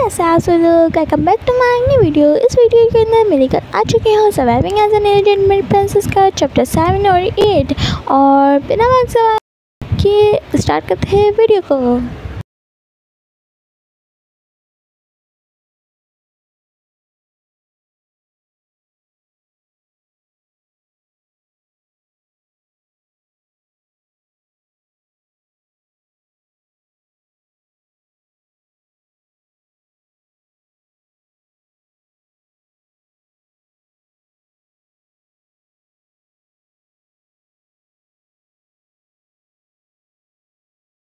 Welcome back to my new video. इस video के अंदर मैं लेकर आ चुकी हूँ surviving as an illegit princess का चैप्टर 7 और 8। और बिना वक्त सवाल के स्टार्ट करते हैं वीडियो को।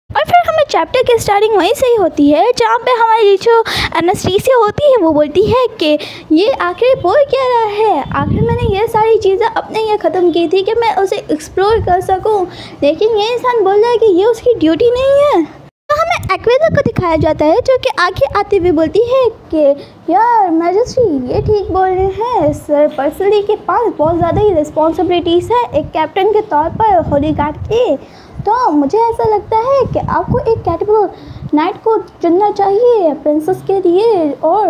और फिर हमें चैप्टर की स्टार्टिंग वहीं से ही होती है, जहाँ पे हमारी जो एनास्टेसिया होती है वो बोलती है कि ये आखिर बोल क्या रहा है। आखिर मैंने ये सारी चीज़ें अपने लिए ख़त्म की थी कि मैं उसे एक्सप्लोर कर सकूं, लेकिन ये इंसान बोल रहा है कि ये उसकी ड्यूटी नहीं है। तो हमें एक्वेला को दिखाया जाता है, जो कि आगे आते हुए बोलती है कि यार मैजेस्टी ये ठीक बोल रहे हैं, सर पर्सनली के पास बहुत ज़्यादा ही रिस्पॉन्सिबिलिटीज़ है एक कैप्टन के तौर पर होली गार्ड के। तो मुझे ऐसा लगता है कि आपको एक कैपेबल नाइट को चुनना चाहिए प्रिंसेस के लिए, और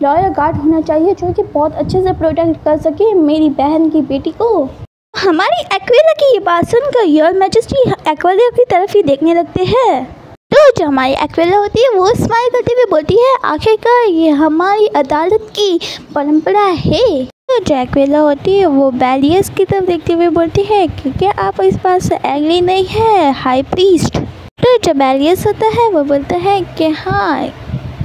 लॉयल गार्ड होना चाहिए जो कि बहुत अच्छे से प्रोटेक्ट कर सके मेरी बहन की बेटी को। हमारी एक्वेला की ये बात सुनकर योर मैजेस्टी एक्वेला की तरफ ही देखने लगते हैं। तो जो हमारी एक्वेला होती है वो स्माइल करते हुए बोलती है आखिरकार ये हमारी अदालत की परंपरा है। तो जो एक्वेला होती है वो बैलियस की तरफ देखते हुए बोलती है कि क्या आप इस बात से एग्री नहीं है हाई प्रीस्ट। तो जो बैलियस होता है वो बोलता है कि हाँ,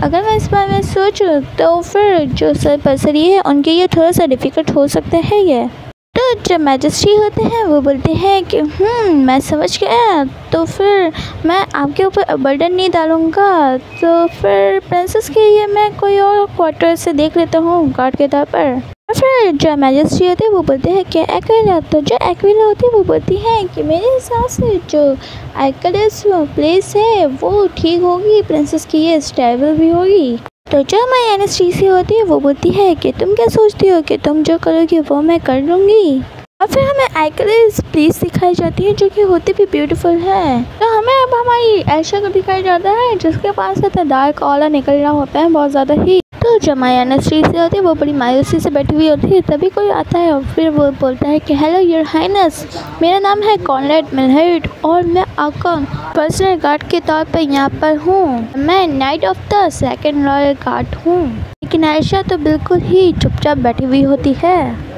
अगर मैं इस बारे में सोचूं तो फिर जो सर पर्सरी है उनके लिए थोड़ा सा डिफ़िकल्ट हो सकता है ये। तो जो मैजेस्टी होते हैं वो बोलते हैं कि मैं समझ गया, तो फिर मैं आपके ऊपर बर्डन नहीं डालूँगा, तो फिर प्रिंसेस के लिए मैं कोई और क्वार्टर से देख लेता हूँ गार्ड के तौर पर। और फिर जो मैजेस्टी होती है वो बोलते हैं कि एक्वेला, तो जो एक्वेला होती है वो बोलती है कि मेरे हिसाब से जो एक्वेला's प्लेस है वो ठीक होगी, प्रिंसेस की ये स्टेबल भी होगी। तो जो हमारी एनास्टेसिया होती है वो बोलती है कि तुम क्या सोचती हो कि तुम जो करोगी वो मैं कर लूँगी। और फिर हमें एक्वेला's प्लेस दिखाई जाती है जो कि होती भी ब्यूटीफुल है। तो हमें अब हमारी ऐशा को दिखाया जाता है जिसके पास से डार्क ऑला निकल रहा होता है बहुत ज़्यादा ही। तो जो हमारी एनास्टेसिया होती है वो बड़ी मायूसी से बैठी हुई होती है, तभी कोई आता है और फिर वो बोलता है कि हेलो योर हाइनेस, मेरा नाम है कॉनरेड मिलहर्ड और मैं आपका पर्सनल गार्ड के तौर पर यहाँ पर हूँ। मैं night of the second royal guard हूँ। लेकिन आयशा तो बिल्कुल ही चुपचाप बैठी हुई होती है।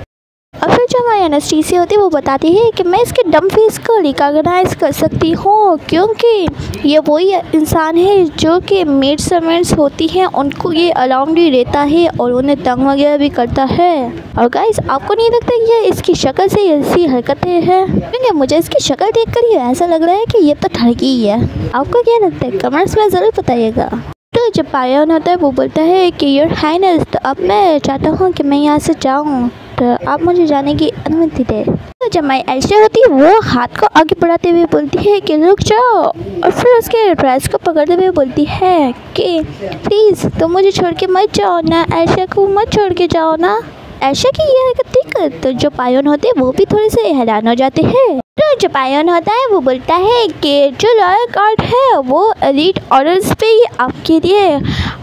और फिर जो हमारी एनास्टेसिया होती है वो बताती है कि मैं इसके डम फेस को रिकॉग्नाइज कर सकती हूँ, क्योंकि ये वही इंसान है जो कि मेड सर्वेंट्स होती हैं उनको ये अलाउंड ही रहता है और उन्हें तंग वगैरह भी करता है। और गाइस, आपको नहीं लगता ये इसकी शक्ल से ऐसी हरकतें हैं? क्योंकि मुझे इसकी शक्ल देखकर ही ऐसा लग रहा है कि ये तो ठगी ही है। आपको क्या लगता है? कमेंट्स में ज़रूर बताइएगा। तो जब पायन होता है वो बोलता है कि योर हाइनेस, तो अब मैं चाहता हूँ कि मैं यहाँ से जाऊँ, तो आप मुझे जाने की अनुमति दें। तो जब माई ऐशा होती है वो हाथ को आगे बढ़ाते हुए बोलती है कि रुक जाओ, और फिर उसके ड्रेस को पकड़ते हुए बोलती है कि प्लीज़ तुम मुझे छोड़ के मत जाओ ना, ऐशा को मत छोड़ के जाओ ना। ऐशा की ये हरकत देखकर तो जो पायन होते हैं वो भी थोड़े से हैरान हो जाते हैं। तो जो पायन होता है वो बोलता है कि जो लॉयल गार्ड है वो एलीट ऑर्डर्स पे ही आपके लिए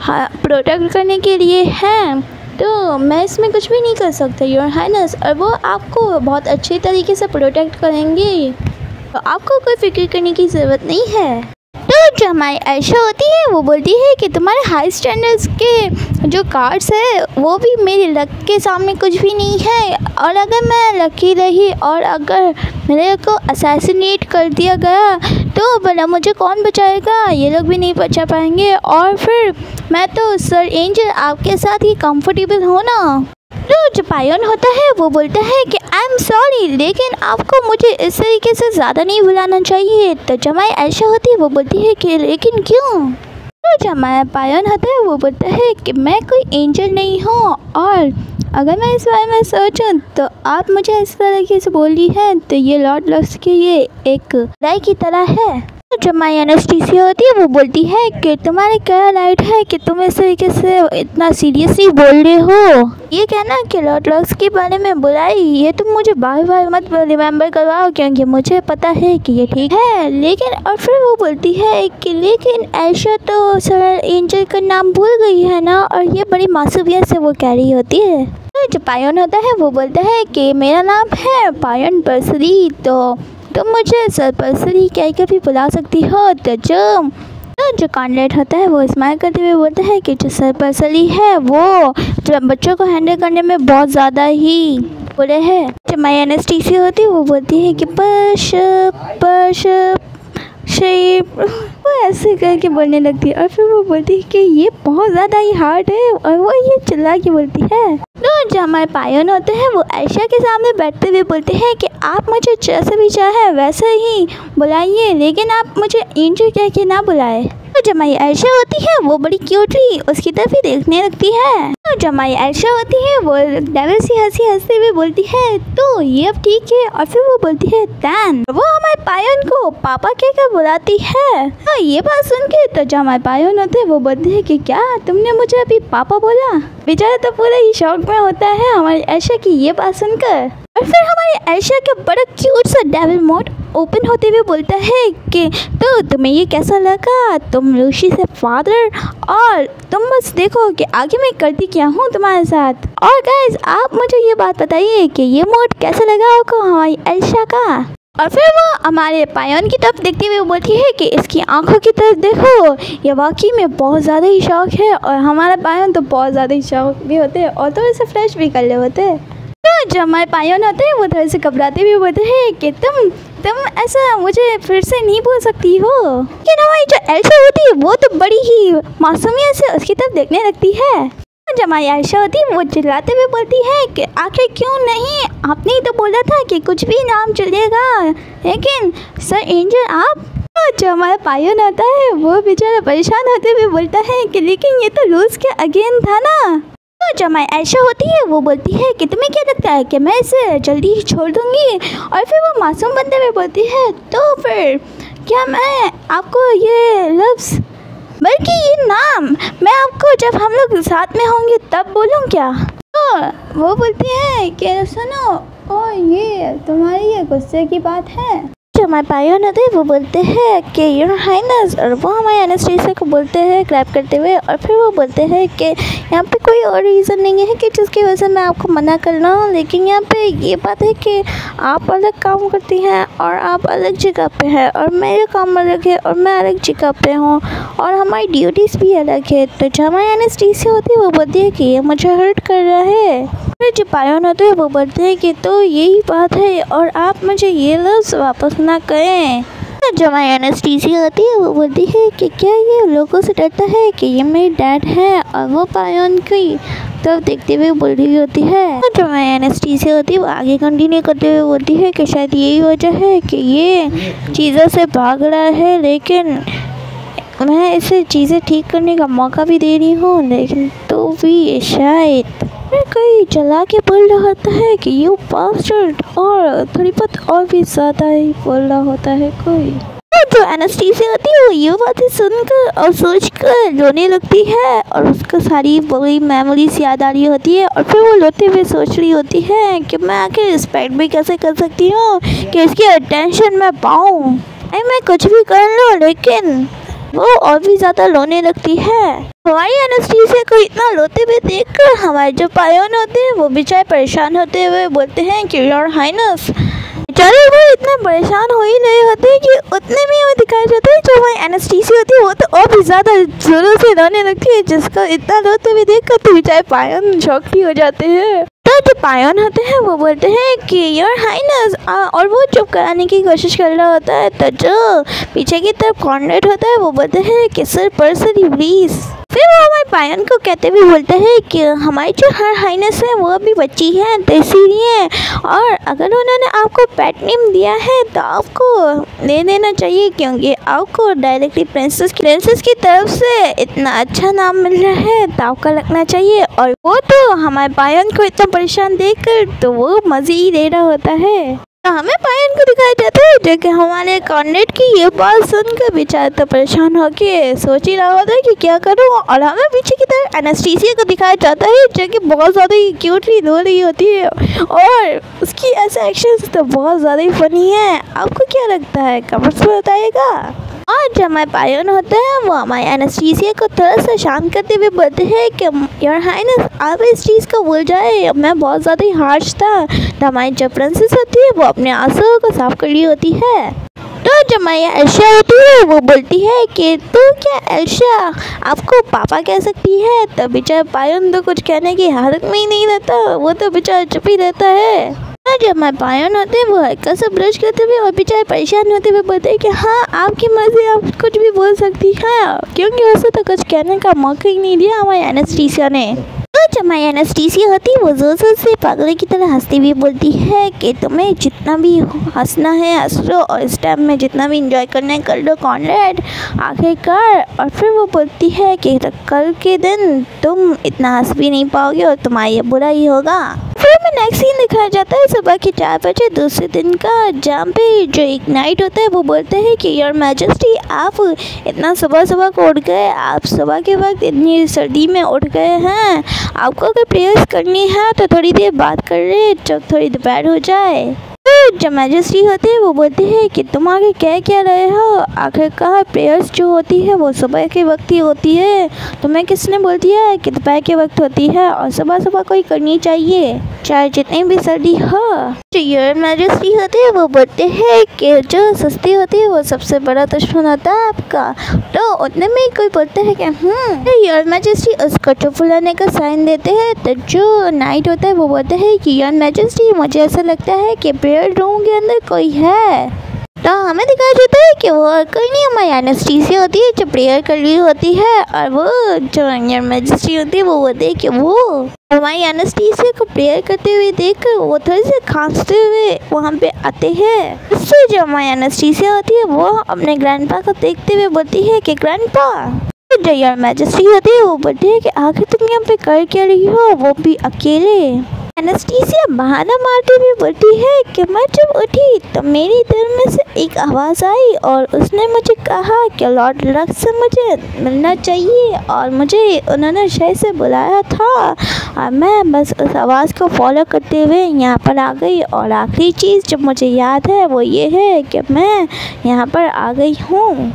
प्रोटेक्ट करने के लिए हैं, तो मैं इसमें कुछ भी नहीं कर सकता योर हाइनेस, और वो आपको बहुत अच्छे तरीके से प्रोटेक्ट करेंगे, तो आपको कोई फिक्र करने की ज़रूरत नहीं है। तो जो हमारी आयशा होती है वो बोलती है कि तुम्हारे हाई स्टैंडर्ड्स के जो कार्ड्स है वो भी मेरे लक के सामने कुछ भी नहीं है, और अगर मैं लकी रही और अगर मेरे को असैसिनेट कर दिया गया तो भला मुझे कौन बचाएगा? ये लोग भी नहीं बचा पाएंगे, और फिर मैं तो सर एंजल आपके साथ ही कंफर्टेबल हो ना। तो जो पायन होता है वो बोलता है कि आई एम सॉरी, लेकिन आपको मुझे इस तरीके से ज़्यादा नहीं बुलाना चाहिए। तो जो हमारी आयशा होती है वो बोलती है कि लेकिन क्यों? तो जो हमारा पायन होता है वो बोलता है कि मैं कोई एंजल नहीं हूँ, और अगर मैं इस बारे में सोचूं तो आप मुझे इस तरीके से बोली है तो ये लॉर्ड लक्स के लिए एक राय की तरह है। जब माई एनेस्थीसिया होती है वो बोलती है कि तुम्हारे क्या राइट है कि तुम इस तरीके से इतना सीरियसली बोल रहे हो। ये कहना कि लॉर्ड लक्स के बारे में बुराई ये तुम मुझे बार बार मत रिमेम्बर करवाओ क्योंकि मुझे पता है कि ये ठीक है। लेकिन और फिर वो बोलती है कि लेकिन आयशा तो सर एंजल का नाम भूल गई है ना, और ये बड़ी मासूमियत से वो कह रही होती है। जो पायन होता है वो बोलता है कि मेरा नाम है पायन पर्सली, तो तुम मुझे सर पर्सली कह के भी बुला सकती हो। तो जो कॉन्रेड होता है वो स्माइल करते हुए बोलता है कि जो सर पर्सली है वो जो बच्चों को हैंडल करने में बहुत ज़्यादा ही बुरे है। जो माई एनेस्थीसिया होती है वो बोलती है कि पर्श शेप, वो ऐसे करके बोलने लगती है। और फिर वो बोलती है कि ये बहुत ज़्यादा ही हार्ड है, और वो ये चिल्ला के बोलती है। तो जो हमारे पायन होते हैं वो आयशा के सामने बैठते हुए बोलते हैं कि आप मुझे जैसे भी चाहे वैसे ही बुलाइए, लेकिन आप मुझे एंजल कह के ना बुलाए। तो जब हमारी आयशा होती है वो बड़ी क्यूटली उसकी तरफ ही देखने लगती है। तो जब हमारी आयशा होती है वो डेविल सी हंसी हंसते हुए बोलती है तो ये अब ठीक है। और फिर वो बोलती है दैन, वो हमारे पायन को पापा कहकर बुलाती है। तो ये बात सुन के तो जो हमारे पायन होते हैं वो बोलते हैं कि क्या तुमने मुझे अभी पापा बोला। बेचारा तो पूरा ही शौक में होता है हमारी आयशा की ये बात सुनकर। और फिर हमारी आयशा का बड़ा क्यूट सा डेविल मोड ओपन होते हुए बोलता है कि तो तुम्हें ये कैसा लगा, तुम लूसी से फादर, और तुम बस देखो कि आगे मैं करती क्या हूँ तुम्हारे साथ। और गाइस आप मुझे ये बात बताइए कि ये मोड कैसा लगा आपको हमारी आयशा का। और फिर वो हमारे पायन की तरफ देखते हुए बोलती है कि इसकी आंखों की तरफ देखो, ये वाकई में बहुत ज़्यादा ही शौक है। और हमारा पायन तो बहुत ज़्यादा ही शौक भी होते हैं और थोड़े से फ्रेश भी कर ले होते हैं। तो जब हमारे पायन होते हैं वो थोड़े से घबराते हुए बोलते हैं कि तुम ऐसा मुझे फिर से नहीं बोल सकती हो। लेकिन हमारी जो आयशा होती है वो तो बड़ी ही मासूमियत से उसकी तरफ देखने लगती है। जब हमारी आयशा होती है वो चिल्लाते हुए बोलती है कि आखिर क्यों नहीं, आपने ही तो बोला था कि कुछ भी नाम चलेगा, लेकिन सर एंजल आप। जो हमारा पायन होता है वो बेचारा परेशान होते हुए बोलता है कि लेकिन ये तो रूल्स के अगेन था ना। तो जब हमारी आयशा होती है वो बोलती है कि तुम्हें क्या लगता है कि मैं इसे जल्दी ही छोड़ दूंगी। और फिर वो मासूम बनते हुए बोलती है तो फिर क्या मैं आपको ये लफ्ज़ बल्कि ये नाम मैं आपको जब हम लोग साथ में होंगे तब बोलूँ क्या। तो वो बोलती है कि सुनो, ओ ये तुम्हारी ये गुस्से की बात है। जो हमारे पायन होते हैं वो बोलते हैं कि योर हाइनेस, और वो हमारे एनेस्थीसिया को बोलते हैं क्रैप करते हुए। और फिर वो बोलते हैं कि यहाँ पे कोई और रीज़न नहीं है कि जिसकी वजह से मैं आपको मना कर रहा हूँ, लेकिन यहाँ पे ये बात है कि आप अलग काम करती हैं और आप अलग जगह पे हैं, और मेरा काम अलग है और मैं अलग जगह पे हूँ, और हमारी ड्यूटीज़ भी अलग है। तो जो हमारी एनेस्थीसिया होती है वो बोलती है कि ये मुझे हर्ट कर रहा है। फिर जो पायन होते हैं वो बोलते हैं कि तो यही बात है और आप मुझे ये लफ्ज़ वापस ना करें। जो हमारी एनेस्थीसिया होती है वो बोलती है कि क्या ये लोगों से डरता है कि ये मेरी डैड है। और वो पायन की तरफ देखते हुए बोल रही होती है। जो हमारी एनेस्थीसिया होती है वो आगे कंटिन्यू करते हुए बोलती है कि शायद यही वजह है कि ये चीज़ों से भाग रहा है, लेकिन मैं इसे चीज़ें ठीक करने का मौका भी दे रही हूँ, लेकिन तो भी शायद कोई चला के बोल रहा होता है कि यू बास्टर्ड, और थोड़ी बहुत और भी ज़्यादा ही बोल रहा होता है कोई। जो एनेस्थीसिया होती है वो ये बातें सुनकर और सोचकर रोने लगती है, और उसको सारी बड़ी मेमोरीज याद आ रही होती है। और फिर वो रोते हुए सोच रही होती है कि मैं आखिर रिस्पेक्ट भी कैसे कर सकती हूँ कि इसकी अटेंशन मैं पाऊँ। मैं कुछ भी कर लूँ, लेकिन वो और भी ज़्यादा रोने लगती है। हमारी एनेस्थीसिया को इतना रोते हुए देखकर हमारे जो पायन होते हैं वो बेचारे परेशान होते हुए बोलते हैं कि योर हाइनेस, बेचारे वो इतना परेशान हो ही नहीं होते कि उतने में वो दिखाई जाता है। जो हमारी एनेस्थीसिया होती है वो तो और भी ज़्यादा जोरों से रोने लगती है, जिसको इतना रोते हुए देखकर तो बेचारे पायन शॉक ही हो जाते हैं। तो जो पायन होते हैं वो बोलते हैं कि योर हाइनेस, और वो चुप कराने की कोशिश कर रहा होता है। तो जो पीछे की तरफ कॉन्रेड होता है वो बोलते हैं कि सर पर्सली प्लीज़। फिर वो हमारे पायन को कहते हुए बोलते हैं कि हमारी जो हर हाइनेस है वो अभी बच्ची है, तो इसीलिए, और अगर उन्होंने आपको पेट नेम दिया है तो आपको दे देना चाहिए, क्योंकि आपको डायरेक्टली प्रिंसेस की तरफ से इतना अच्छा नाम मिल रहा है तो आपका लगना चाहिए। और वो तो हमारे पायन को इतना परेशान देखकर तो वो मज़े ही ले रहा होता है। हमें पायन को दिखाया जाता है जो कि हमारे कॉर्नेट की ये बात सुनकर बेचारा तो परेशान होके सोच ही रहा होता है कि क्या करूं। और हमें पीछे की तरफ एनास्टेसिया को दिखाया जाता है जो कि बहुत ज़्यादा ही क्यूटली रो रही होती है और उसकी ऐसे एक्शंस तो बहुत ज़्यादा ही फनी है। आपको क्या लगता है कमेंट्स में बताइएगा। और जब हमारे पायन होते हैं वो हमारे एनास्टेसिया को थोड़ा सा शांत करते हुए बोलते हैं कि योर हाइनेस आप इस चीज़ को भूल जाए, मैं बहुत ज़्यादा ही हार्श था। तो हमारी जो प्रिंसेस होती है वो अपने आंसुओं को साफ कर रही होती है। तो जब हमारी एल्शा होती है वो बोलती है कि तू क्या एल्शा आपको पापा कह सकती है। तो बेचारा पायन तो कुछ कहने की हालत में ही नहीं रहता, वो तो बेचारा चुप ही रहता है। जब हमारे पायन होते हैं वो हल्का सा ब्रश करते हुए और बेचारे परेशान होते हुए बोलते हैं कि हाँ आपकी मर्जी, आप कुछ भी बोल सकती हैं, क्योंकि उसे तो कुछ कहने का मौका ही नहीं दिया हमारे एनास्टेसिया ने। तो जब हमारी एनास्टेसिया होती है वो जोर जोर से पागल की तरह हंसती हुई बोलती है कि तुम्हें जितना भी हंसना है हंस लो और इस टाइम में जितना भी इंजॉय करना है कर लो कॉनरेड आखिरकार। और फिर वो बोलती है कि कल के दिन तुम इतना हंस भी नहीं पाओगे और तुम्हारा ये बुरा ही होगा। फिर हमें नेक्स्ट सीन दिखाया जाता है सुबह के 4 बजे दूसरे दिन का, जहाँ पे जो एक नाइट होता है वो बोलते हैं कि योर मैजेस्टी आप इतना सुबह सुबह को उठ गए, आप सुबह के वक्त इतनी सर्दी में उठ गए हैं, आपको अगर प्रेयर्स करनी है तो थोड़ी देर बात कर रहे जब थोड़ी दोपहर हो जाए। तो जब मैजेस्टी होते हैं वो बोलते हैं कि तुम आगे कह क्या रहे हो, आखिरकार प्रेयर्स जो होती है वो सुबह के वक्त ही होती है, तुम्हें किसने बोल दिया है कि दोपहर के वक्त होती है और सुबह सुबह कोई करनी चाहिए चाहे जितनी भी सर्दी हो। जो योर मैजेस्टी होते हैं वो बोलते हैं कि जो सस्ती होती है वो सबसे बड़ा दुश्मन होता है आपका। तो उतने में कोई बोलते हैं कि योर मैजेस्टी उसको चुप बुलाने का साइन देते हैं। तो जो नाइट होता है वो बोलते हैं कि योर मैजेस्टी मुझे ऐसा लगता है कि प्रेयर रूम के अंदर कोई है। तो हमें दिखाया जाता है कि वो कोई नहीं हमारी एनास्टेसिया होती है जो प्रेयर कर रही होती है और वो जो योर मैजेस्टी होती है वो बोलते हैं कि वो हमारी एनास्टेसिया को प्रेयर करते हुए देखकर वो थोड़े से खांसते हुए वहाँ पे आते हैं। उससे जो हमारी एनास्टेसिया होती है वो अपने ग्रैंडपा को देखते हुए बोलती है कि ग्रैंडपा। जो योर मैजेस्टी होती है वो बोलती है कि आखिर तुम यहाँ पे कर क्या रही हो, वो भी अकेले। एनास्टेसिया बहाना मारते हुए बोलती है कि मैं जब उठी तो मेरी दिल में से एक आवाज़ आई और उसने मुझे कहा कि लॉर्ड लक्स से मुझे मिलना चाहिए और मुझे उन्होंने शहर से बुलाया था और मैं बस उस आवाज़ को फॉलो करते हुए यहाँ पर आ गई। और आखिरी चीज़ जो मुझे याद है वो ये है कि मैं यहाँ पर आ गई हूँ।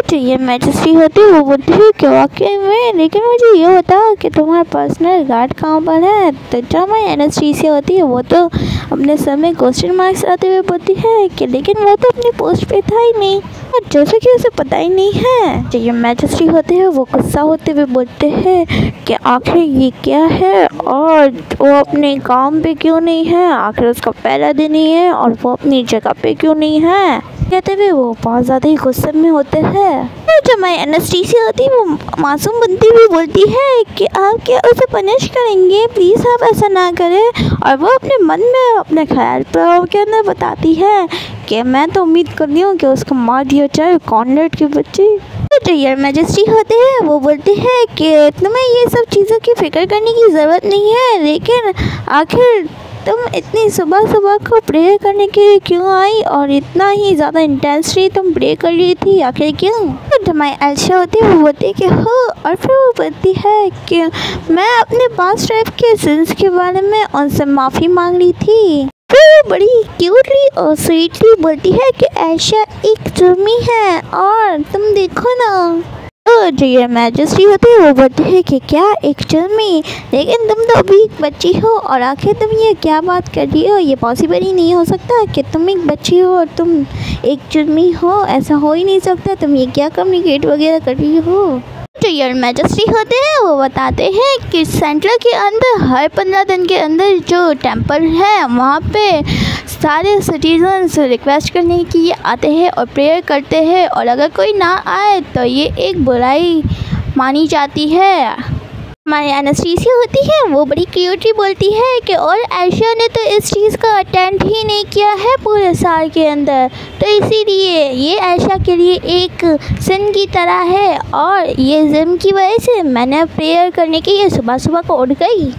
तो ये मैजेस्टी होती है वो बोलती है कि वाकई में, लेकिन मुझे ये होता कि तुम्हारा पर्सनल गार्ड कहाँ पर है। तो जो हमारी एनास्टेसिया होती है वो तो अपने सर में क्वेश्चन मार्क्स आते हुए बोलती है कि लेकिन वो तो अपनी पोस्ट पे था ही नहीं और जैसे कि उसे पता ही नहीं है। जो ये मैजेस्टी होते हैं वो गुस्सा होते हुए बोलते हैं कि आखिर ये क्या है और वो अपने काम पे क्यों नहीं है, आखिर उसका पहला दिन ही है और वो अपनी जगह पे क्यों नहीं है। कहते हुए वो बहुत ज़्यादा ही गुस्से में होते हैं। तो जो हमारी एनास्टेसिया होती है वो मासूम बनती हुई बोलती है कि आप क्या उसे पनिश करेंगे, प्लीज़ आप ऐसा ना करें। और वो अपने मन में अपने ख्याल पर के अंदर बताती है कि मैं तो उम्मीद करती हूँ कि उसको मार दिया जाए कॉनरेड के बच्चे। तो जो योर मैजेस्टी होते हैं वो बोलते हैं कि तुम्हें ये सब चीज़ों की फिक्र करने की ज़रूरत नहीं है, लेकिन आखिर तुम इतनी सुबह सुबह को प्रे करने के लिए क्यों आई और इतना ही ज़्यादा इंटेंसली तुम प्रे कर रही थी, आखिर क्यों। तो हमारी एल्शा होती है वो बोलती है कि हो, और फिर वो बोलती है कि मैं अपने पास्ट लाइफ के सिंस के बारे में उनसे माफ़ी मांग रही थी। फिर वो बड़ी क्यूटली और स्वीटली बोलती है कि एल्शा एक जुर्मी है और तुम देखो ना। तो जो ये मैजेस्टी होती है वो बोलती है कि क्या एक जुर्मी, लेकिन तुम तो अभी एक बच्ची हो और आखिर तुम ये क्या बात कर रही हो, ये पॉसिबल ही नहीं हो सकता कि तुम एक बच्ची हो और तुम एक जुर्मी हो, ऐसा हो ही नहीं सकता, तुम ये क्या कम्युनिकेट वगैरह कर रही हो। जो योर मैजेस्टी होते हैं वो बताते हैं कि सेंट्रल के अंदर हर 15 दिन के अंदर जो टेंपल है वहाँ पे सारे सिटीजन्स रिक्वेस्ट करने के लिए आते हैं और प्रेयर करते हैं और अगर कोई ना आए तो ये एक बुराई मानी जाती है। हमारी एनास्टेसिया होती है वो बड़ी क्यूटली बोलती है कि और एल्शा ने तो इस चीज़ का अटेंड ही नहीं किया है पूरे साल के अंदर, तो इसीलिए ये एल्शा के लिए एक सिन की तरह है और ये जिम की वजह से मैंने प्रेयर करने के लिए सुबह सुबह को उठ गई।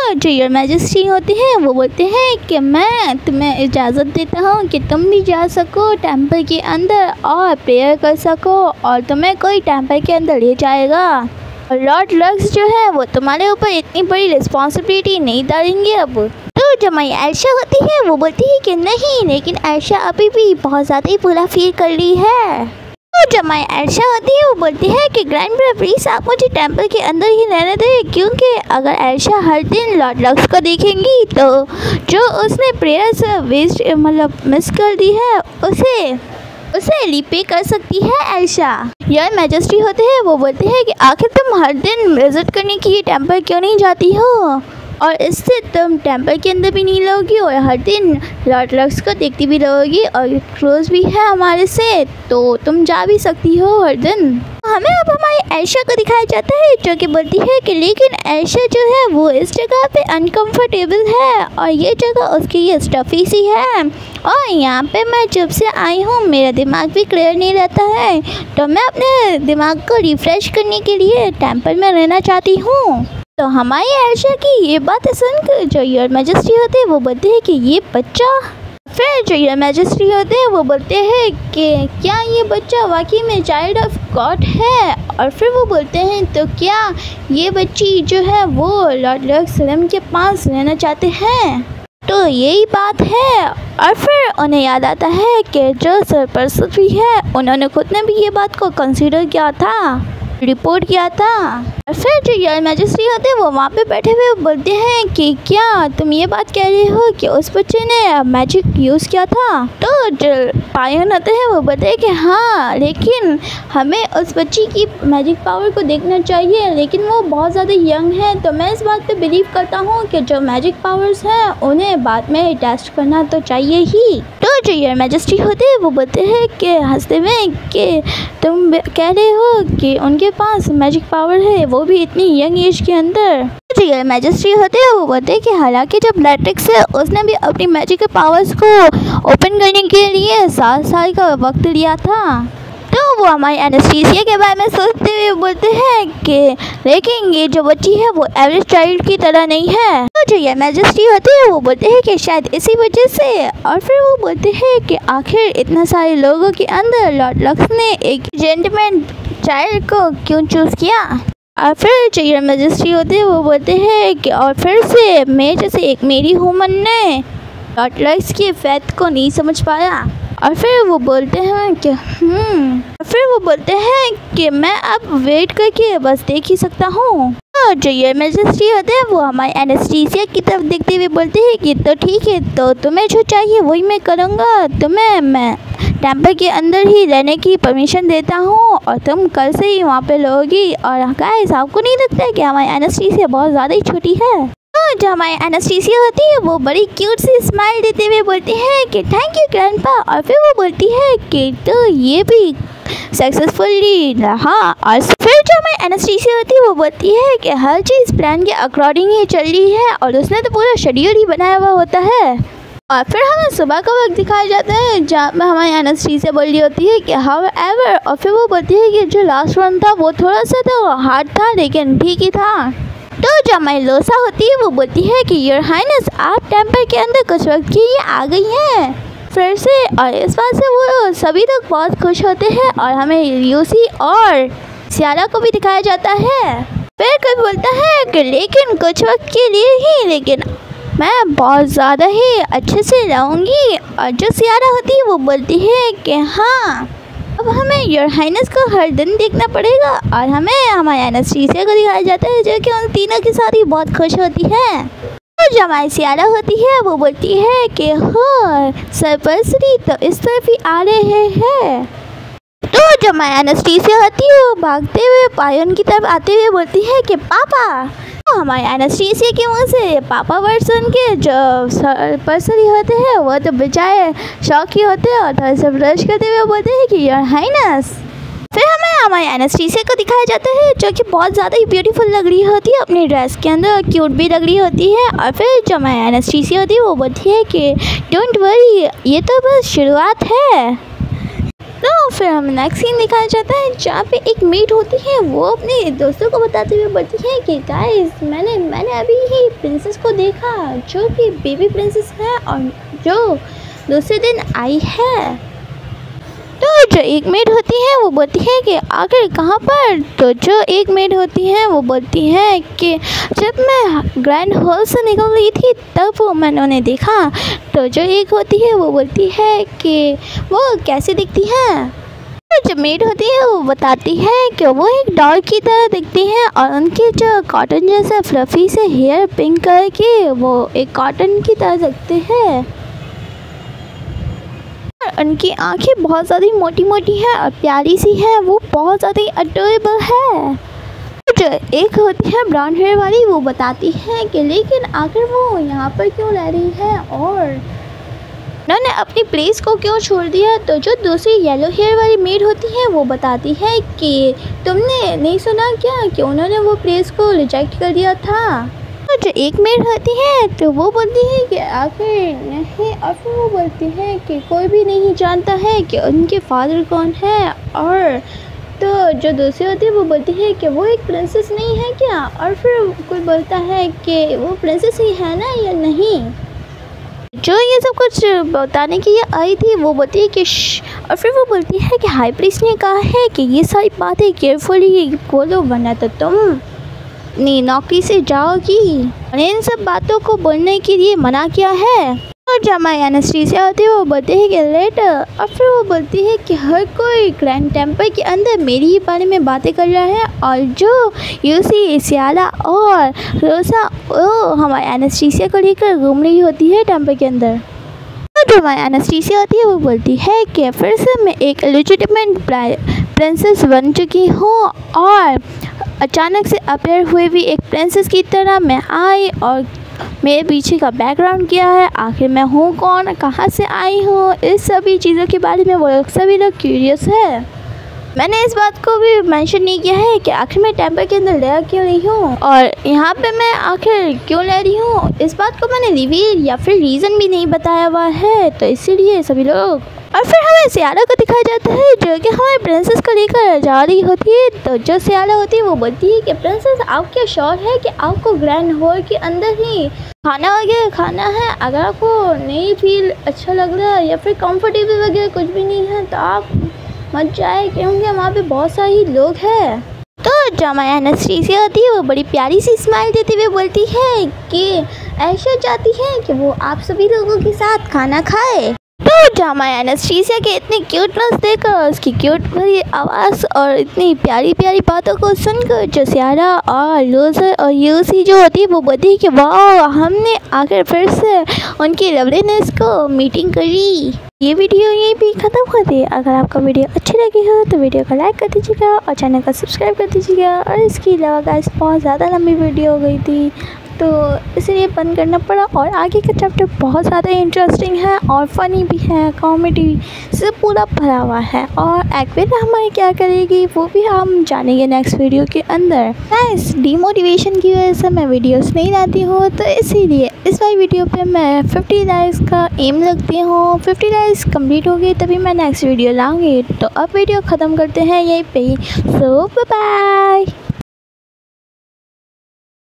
तो जो योर मैजेस्टी होते हैं वो बोलते हैं कि मैं तुम्हें इजाज़त देता हूँ कि तुम भी जा सको टेम्पल के अंदर और प्रेयर कर सको, और तुम्हें कोई टेम्पल के अंदर ले जाएगा। और लॉर्ड लक्स जो है वो तुम्हारे ऊपर इतनी बड़ी रिस्पॉन्सिबिलिटी नहीं डालेंगे अब। तो जो हमारी आयशा होती है वो बोलती है कि नहीं, लेकिन आयशा अभी भी बहुत ज़्यादा ही बुरा फील कर रही है। तो जो हमारी आयशा होती है वो बोलती है कि ग्रैंड ब्रदर प्लीज़ आप मुझे टेम्पल के अंदर ही रहने दें, क्योंकि अगर आयशा हर दिन लॉर्ड लक्स को देखेंगी तो जो उसने प्रेयर्स वेस्ट मिस कर दी है उसे रिपे कर सकती है आयशा। योर मैजेस्टी होते हैं वो बोलते हैं कि आखिर तुम हर दिन विजिट करने के लिए टेम्पल क्यों नहीं जाती हो, और इससे तुम टेम्पल के अंदर भी नहीं रहोगी और हर दिन लॉर्ड लक्स को देखती भी रहोगी, और क्लोज भी है हमारे से तो तुम जा भी सकती हो हर दिन। हमें अब हमारी आयशा को दिखाया जाता है जो कि बोलती है कि लेकिन आयशा जो है वो इस जगह पे अनकंफर्टेबल है, और ये जगह उसकी ये स्टफ़ी सी है, और यहाँ पे मैं जब से आई हूँ मेरा दिमाग भी क्लियर नहीं रहता है, तो मैं अपने दिमाग को रिफ़्रेश करने के लिए टेम्पल में रहना चाहती हूँ। तो हमारी आयशा की ये बात सुनकर जो योर मैजेस्टी होते हैं वो बोलते हैं कि ये बच्चा, फिर जो योर मैजेस्टी होते हैं वो बोलते हैं कि क्या ये बच्चा वाकई में चाइल्ड ऑफ गॉड है, और फिर वो बोलते हैं तो क्या ये बच्ची जो है वो लॉर्ड लक्स के पास रहना चाहते हैं। तो यही बात है, और फिर उन्हें याद आता है कि जो सरपरस्ती है उन्होंने खुद ने भी ये बात को कंसीडर किया था, रिपोर्ट किया था। और फिर जो योर मैजेस्टी होते हैं वो वहाँ पे बैठे हुए बोलते हैं कि क्या तुम ये बात कह रहे हो कि उस बच्चे ने मैजिक यूज़ किया था। तो जो पायन होते हैं वो बोलते हैं कि हाँ, लेकिन हमें उस बच्ची की मैजिक पावर को देखना चाहिए, लेकिन वो बहुत ज़्यादा यंग है, तो मैं इस बात पे बिलीव करता हूँ कि जो मैजिक पावर्स हैं उन्हें बाद में टेस्ट करना तो चाहिए ही। तो जो योर मैजेस्टी होते हैं वो बोलते हैं कि हंसते हुए कि तुम कह रहे हो कि उनके पास मैजिक पावर है, वो भी इतनी यंग एज के अंदर। जो योर मैजेस्टी होते हैं वो बोलते हैं कि हालांकि जब लैट्रिक्स है उसने भी अपनी मैजिक पावर्स को ओपन करने के लिए 7 साल का वक्त लिया था, तो वो हमारी एनेस्थीसिया के बारे में सोचते हुए बोलते हैं कि लेकिन ये जो बच्ची है वो एवरेज चाइल्ड की तरह नहीं है। तो जो योर मैजेस्टी होते हैं वो बोलते हैं कि शायद इसी वजह से, और फिर वो बोलते हैं कि आखिर इतने सारे लोगों के अंदर लॉर्ड लक्स ने एक जेंटलमैन चाइल्ड को क्यों चूज़ किया। और फिर जो योर मैजेस्टी होते हैं वो बोलते हैं कि और फिर से मैं जैसे एक मेरी ह्यूमन ने लॉर्ड लक्स की फैथ को नहीं समझ पाया, और फिर वो बोलते हैं कि मैं अब वेट करके बस देख ही सकता हूँ। तो जो योर मैजेस्टी होते हैं वो हमारे एनेस्थीसिया की तरफ देखते हुए बोलते हैं कि तो ठीक है, तो तुम्हें जो चाहिए वही मैं करूँगा, तुम्हें मैं टेम्पल के अंदर ही रहने की परमिशन देता हूँ और तुम कल से ही वहाँ पे रहोगी। और गाइस, आपको नहीं लगता है कि हमारी एनेस्थीसिया बहुत ज़्यादा ही छोटी है। तो जो हमारी एनेस्थीसिया होती है वो बड़ी क्यूट सी स्माइल देते हुए बोलती है कि थैंक यू ग्रैंडपा, और फिर वो बोलती है कि तो ये भी सक्सेसफुली रहा। और फिर जो हमारी एनेस्थीसिया होती है वो बोलती है कि हर चीज़ प्लान के अकॉर्डिंग ही चल रही है और उसने तो पूरा शेड्यूल ही बनाया हुआ होता है। और फिर हमें सुबह का वक्त दिखाया जाता है जहाँ में हमारी एनेस्थीसिया बोल रही होती है कि हाउ एवर, और फिर वो बोलती है कि जो लास्ट वन था वो थोड़ा सा तो हार्ड था लेकिन ठीक ही था। तो जो हमारी लोसा होती है वो बोलती है कि योर हाइनेस आप टेम्पल के अंदर कुछ वक्त के लिए आ गई हैं फिर से, और इस बात से वो सभी लोग बहुत खुश होते हैं। और हमें ल्यूसी और सियारा को भी दिखाया जाता है। फिर कोई बोलता है कि लेकिन कुछ वक्त के लिए ही, लेकिन मैं बहुत ज़्यादा ही अच्छे से रहूँगी। और जो सियारा होती है वो बोलती है कि हाँ, अब हमें योर हाइनेस को हर दिन देखना पड़ेगा। और हमें हमारे एनेस्थीसिया को दिखाया जाता है जो कि उन तीनों के साथ ही बहुत खुश होती है। और जो हमारी सियारा होती है वो बोलती है कि हो सरपरस्ती तो इस तरफ ही आ रहे हैं। तो जो हमारी एनेस्थीसिया होती है वो भागते हुए पायन की तरफ आते हुए बोलती है कि पापा। तो हमारे एनेस्थीसिया के मुँह से पापा वर्ड सुन के जो सरपरस्ती होते हैं वो तो बेचारे शौक ही होते हैं और थोड़ा सा ब्रश करते हुए बोलते हैं कि योर हाइनेस। फिर हमें हमारे एनेस्थीसिया को दिखाया जाता है जो कि बहुत ज़्यादा ही ब्यूटीफुल लग रही होती है अपनी ड्रेस के अंदर, क्यूट भी लग रही होती है। और फिर जो हमारी एनेस्थीसिया होती है वो बोलती है कि डोंट वरी, ये तो बस शुरुआत है। तो फिर हम नेक्स्ट सीन दिखाया जाता है जहाँ पे एक मेड होती है, वो अपने दोस्तों को बताते हुए बोलती है कि गाइस मैंने अभी ही प्रिंसेस को देखा जो कि बेबी प्रिंसेस है और जो दूसरे दिन आई है। तो जो एक मेड होती है वो बोलती है कि आखिर कहाँ पर। तो जो एक मेड होती है वो बोलती है कि जब मैं ग्रैंड हॉल से निकल रही थी तब वो मैंने उन्हें देखा। तो जो एक होती है वो बोलती है कि वो कैसे दिखती है। तो जो मेड होती है वो बताती है कि वो एक डॉल की तरह दिखती है और उनके जो कॉटन जैसा फ्लफी से हेयर पिंक कलर के वो एक कॉटन की तरह दिखते हैं। उनकी आंखें बहुत ज़्यादा मोटी मोटी हैं और प्यारी सी है, वो बहुत ज़्यादा अडोरेबल है। जो एक होती है ब्राउन हेयर वाली वो बताती है कि लेकिन आखिर वो यहाँ पर क्यों रह रही है और उन्होंने अपनी प्लेस को क्यों छोड़ दिया। तो जो दूसरी येलो हेयर वाली मेड होती है वो बताती है कि तुमने नहीं सुना क्या कि उन्होंने वो प्लेस को रिजेक्ट कर दिया था। तो जो एक मेड होती है तो वो बोलती है कि आखिर नहीं, और फिर वो बोलती है कि कोई भी नहीं जानता है कि उनके फादर कौन है। और तो जो दूसरी होती है वो बोलती है कि वो एक प्रिंसेस नहीं है क्या, और फिर कोई बोलता है कि वो प्रिंसेस ही है ना या नहीं। जो ये सब कुछ बताने की ये आई थी वो बोलती है कि और फिर वो बोलती है कि हाई प्रीस्ट ने कहा है कि ये सारी बातें केयरफुली बोलो वरना तो तुम अपनी नौकरी से जाओगी। और इन सब बातों को बोलने के लिए मना किया है। और जब हमारी एनेस्थीसिया होती है वो बोलती है कि लेटर, और फिर वो बोलती है कि हर कोई ग्रैंड टेम्पल के अंदर मेरी ही बारे में बातें कर रहा है और जो यूसी सियाला और रोसा वो हमारी एनेस्थीसिया को लेकर घूम रही होती है टेम्पल के अंदर। जो हमारी एनेस्थीसिया होती है वो बोलती है कि फिर से मैं एक इलिजिटिमेट प्रिंसेस बन चुकी हूँ और अचानक से अपीयर हुए भी एक प्रिंसेस की तरह मैं आई और मेरे पीछे का बैकग्राउंड क्या है, आखिर मैं हूँ कौन, कहाँ से आई हूँ, इस सभी चीज़ों के बारे में वो सभी लोग क्यूरियस है। मैंने इस बात को भी मेंशन नहीं किया है कि आखिर मैं टेम्पल के अंदर रह क्यों रही हूँ और यहाँ पे मैं आखिर क्यों रह रही हूँ। इस बात को मैंने रिवील या फिर रीज़न भी नहीं बताया हुआ है, तो इसीलिए सभी लोग। और फिर हमें सियारा को दिखाया जाता है जो कि हमारे प्रिंसेस को लेकर जा रही होती है। तो जो सियारा होती है वो बोलती है कि प्रिंसेस आप क्या श्योर है कि आपको ग्रैंड हॉल के अंदर ही खाना वगैरह खाना है। अगर आपको नहीं फील अच्छा लग रहा है या फिर कंफर्टेबल वगैरह कुछ भी नहीं है तो आप मत जाए क्योंकि वहाँ पे बहुत सारे लोग हैं। तो जो हमारी एनेस्थीसिया होती है वो बड़ी प्यारी सी स्माइल देते हुए बोलती है कि ऐशा चाहती है कि वो आप सभी लोगों के साथ खाना खाए। तो जो हमारे एनेस्थीसिया के इतनी क्यूटनेस देखकर, उसकी क्यूट भरी आवाज़ और इतनी प्यारी प्यारी बातों को सुनकर जो सियारा और लूजर और यूसी जो होती है वो बोलती है कि वाह हमने आकर फिर से उनकी लवलीनेस को मीटिंग करी। ये वीडियो यहीं भी ख़त्म होती है। अगर आपको वीडियो अच्छी लगी हो तो वीडियो को लाइक कर दीजिएगा और चैनल को सब्सक्राइब कर दीजिएगा। और इसके अलावा गाइस बहुत ज़्यादा लंबी वीडियो हो गई थी तो इसलिए बंद करना पड़ा। और आगे का चैप्टर बहुत ज़्यादा इंटरेस्टिंग है और फ़नी भी है, कॉमेडी से पूरा भरा हुआ है। और एक्वेरिया हमारी क्या करेगी वो भी हम जानेंगे नेक्स्ट वीडियो के अंदर। गाइस डीमोटिवेशन की वजह से मैं वीडियोस नहीं लाती हूँ तो इसीलिए इस वाली वीडियो पे मैं 50 लाइक्स का एम रखती हूँ। 50 लाइक्स कंप्लीट हो गई तभी मैं नेक्स्ट वीडियो लाऊंगी। तो अब वीडियो ख़त्म करते हैं यहीं पे ही। सो बाय बाय।